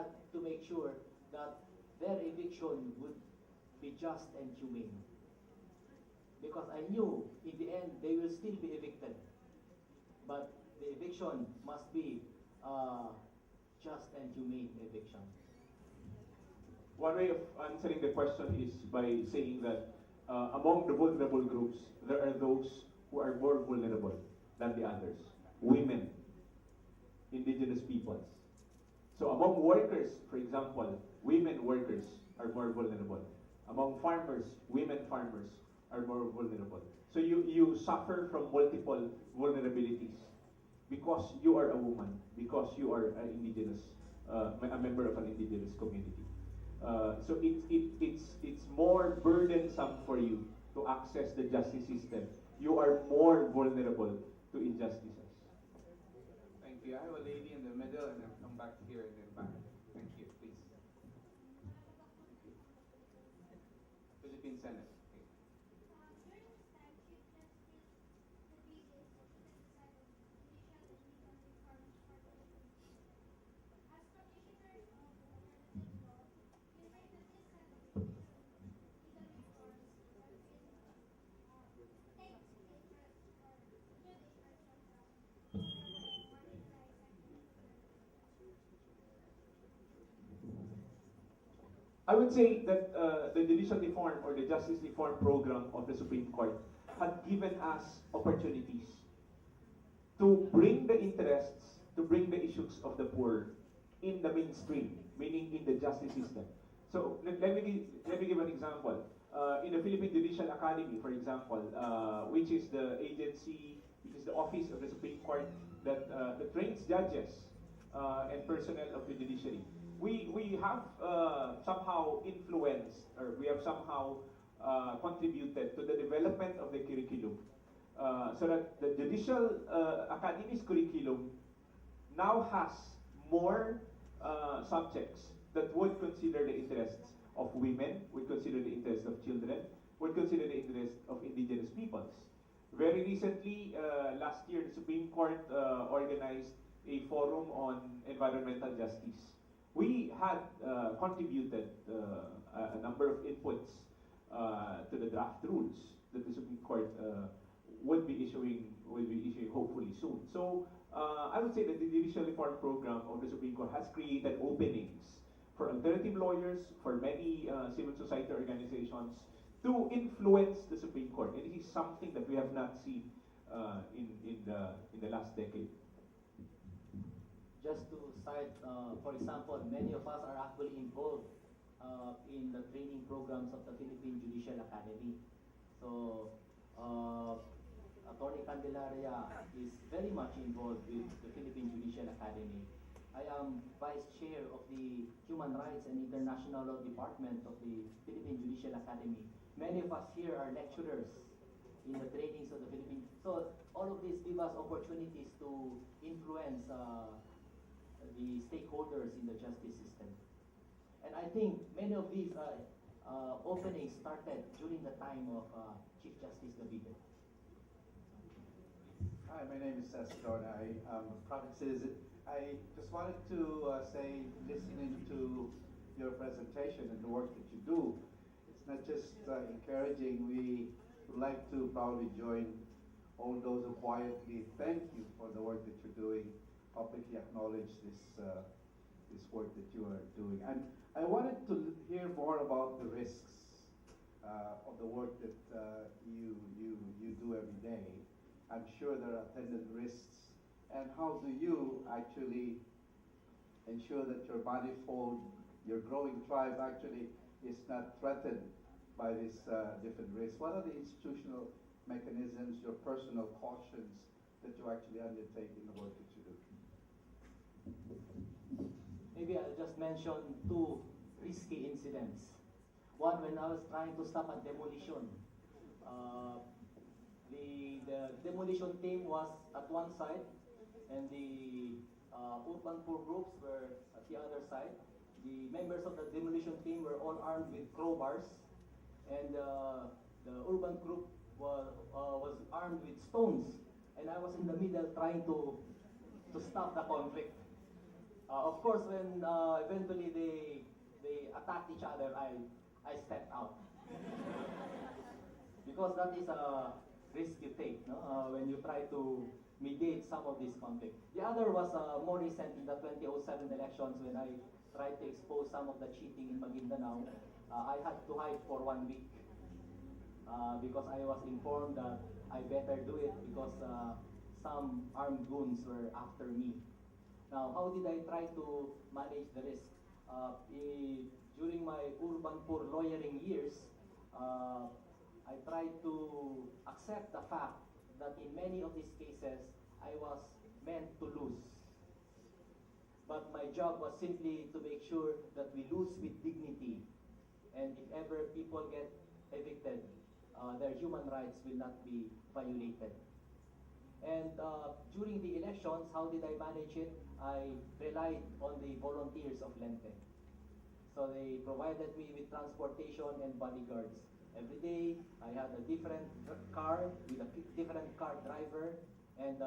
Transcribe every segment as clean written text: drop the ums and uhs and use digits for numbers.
had to make sure that their eviction would be just and humane. Because I knew in the end they will still be evicted. But the eviction must be just and humane eviction. One way of answering the question is by saying that among the vulnerable groups, there are those who are more vulnerable than the others. Women, indigenous peoples. So among workers, for example, women workers are more vulnerable. Among farmers, women farmers are more vulnerable. So you suffer from multiple vulnerabilities because you are a woman, because you are an indigenous, a member of an indigenous community. So it's more burdensome for you to access the justice system. You are more vulnerable to injustices. Thank you. I have a lady in the middle and then come back here and then back. Thank you, please. Philippine Senate. Okay. I would say that the judicial reform or the justice reform program of the Supreme Court had given us opportunities to bring the interests, to bring the issues of the poor in the mainstream, meaning in the justice system. So let me give an example. In the Philippine Judicial Academy, for example, which is the agency, which is the office of the Supreme Court that trains judges and personnel of the judiciary. We have somehow influenced, or we have somehow contributed to the development of the curriculum, so that the Judicial Academy's curriculum now has more subjects that would consider the interests of women, would consider the interests of children, would consider the interests of indigenous peoples. Very recently, last year, the Supreme Court organized a forum on environmental justice. We had contributed a number of inputs to the draft rules that the Supreme Court would be issuing hopefully soon. So I would say that the judicial reform program of the Supreme Court has created openings for alternative lawyers, for many civil society organizations to influence the Supreme Court. And it is something that we have not seen in the last decade. Just to cite, for example, many of us are actually involved in the training programs of the Philippine Judicial Academy. So, Attorney Candelaria is very much involved with the Philippine Judicial Academy. I am Vice Chair of the Human Rights and International Law Department of the Philippine Judicial Academy. Many of us here are lecturers in the trainings of the Philippine. So all of these give us opportunities to influence the stakeholders in the justice system. And I think many of these openings started during the time of Chief Justice David. Hi, my name is Sedona. I am a private citizen. I just wanted to say, listening to your presentation and the work that you do, it's not just encouraging. We would like to proudly join all those who quietly thank you for the work that you're doing, publicly acknowledge this work that you are doing. And I wanted to hear more about the risks of the work that you do every day. I'm sure there are attendant risks. And how do you actually ensure that your manifold, your growing tribe actually is not threatened by these different risks? What are the institutional mechanisms, your personal cautions that you actually undertake in the work that you do? Maybe I'll just mention two risky incidents. One, when I was trying to stop a demolition. The demolition team was at one side, and the urban poor groups were at the other side. The members of the demolition team were all armed with crowbars, and the urban group was armed with stones. And I was in the middle trying to stop the conflict. Of course, when eventually they attacked each other, I stepped out. Because that is a risk you take, no? When you try to mediate some of this conflict. The other was more recent in the 2007 elections when I tried to expose some of the cheating in Maguindanao. I had to hide for 1 week because I was informed that I better do it because some armed goons were after me. Now, how did I try to manage the risk? During my urban poor lawyering years, I tried to accept the fact that in many of these cases, I was meant to lose. But my job was simply to make sure that we lose with dignity. And if ever people get evicted, their human rights will not be violated. And during the elections, how did I manage it? I relied on the volunteers of Lente. So they provided me with transportation and bodyguards. Every day, I had a different car with a different car driver, and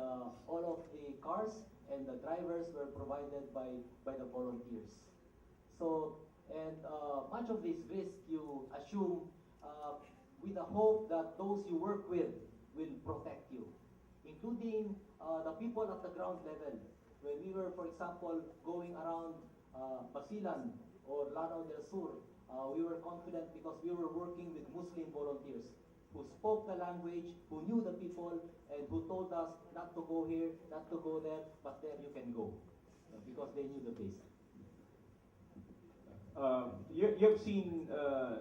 all of the cars and the drivers were provided by the volunteers. So, and much of this risk you assume with the hope that those you work with will protect you, including the people at the ground level. When we were, for example, going around Basilan or Lanao del Sur, we were confident because we were working with Muslim volunteers who spoke the language, who knew the people, and who told us not to go here, not to go there, but there you can go, because they knew the place. You've seen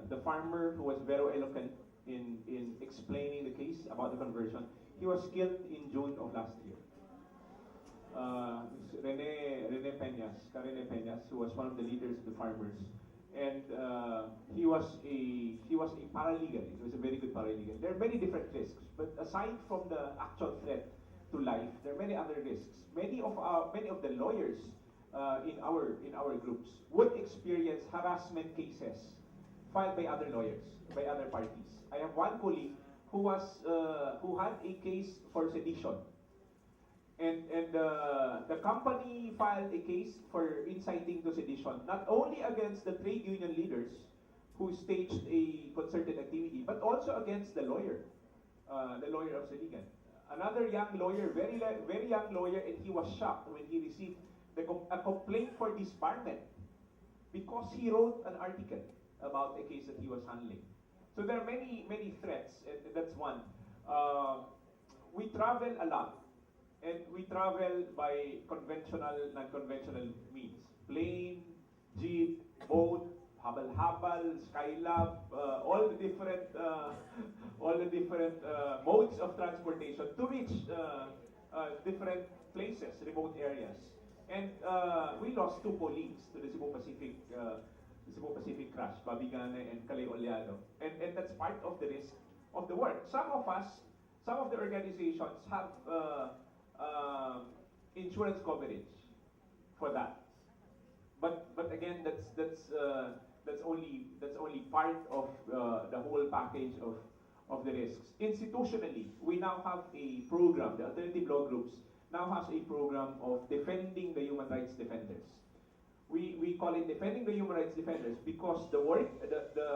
the farmer who was very eloquent in explaining the case about the conversion. He was killed in June of last year. Rene Peñas, who was one of the leaders of the farmers, and he was a paralegal. He was a very good paralegal. There are many different risks, but aside from the actual threat to life, there are many other risks. Many of the lawyers in our groups would experience harassment cases filed by other lawyers, by other parties. I have one colleague who had a case for sedition. And the company filed a case for inciting to sedition, not only against the trade union leaders who staged a concerted activity, but also against the lawyer of Seligan. Another young lawyer, very young lawyer, and he was shocked when he received a complaint for disbarment because he wrote an article about a case that he was handling. So there are many threats, and that's one. We travel a lot. And we travel by conventional, non-conventional means. Plane, jeep, boat, habal-habal, skylab, all the different modes of transportation to reach different places, remote areas. And we lost 2 colleagues to the Cebu Pacific crash, Babigane and Calais Oleado. And that's part of the risk of the work. Some of the organizations have insurance coverage for that, but again, that's only part of the whole package of the risks. Institutionally, we now have a program. The alternative law groups now has a program of defending the human rights defenders. We call it defending the human rights defenders because the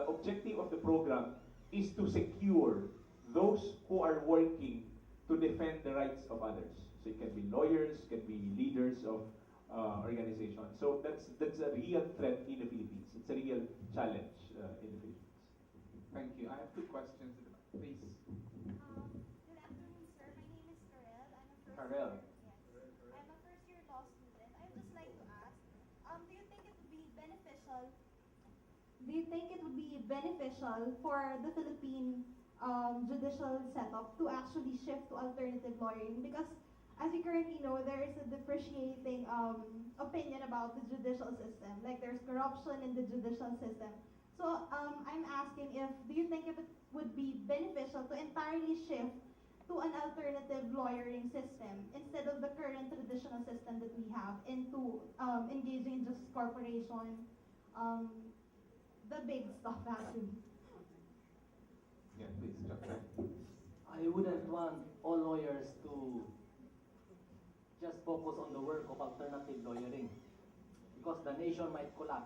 objective of the program is to secure those who are working to defend the rights of others. So it can be lawyers, can be leaders of organizations. So that's a real threat in the Philippines. It's a real challenge in the Philippines. Thank you. I have 2 questions, please. Good afternoon, sir. My name is Karel. Karel. I'm a first-year law student. I would just like to ask, do you think it would be beneficial? Do you think it would be beneficial for the Philippine judicial setup to actually shift to alternative lawyering? Because as you currently know, there is a depreciating opinion about the judicial system. Like there's corruption in the judicial system. So I'm asking do you think if it would be beneficial to entirely shift to an alternative lawyering system instead of the current traditional system that we have into engaging in just corporation, the big stuff actually. Yeah, please, Dr. I wouldn't want all lawyers to just focus on the work of alternative lawyering. because the nation might collapse.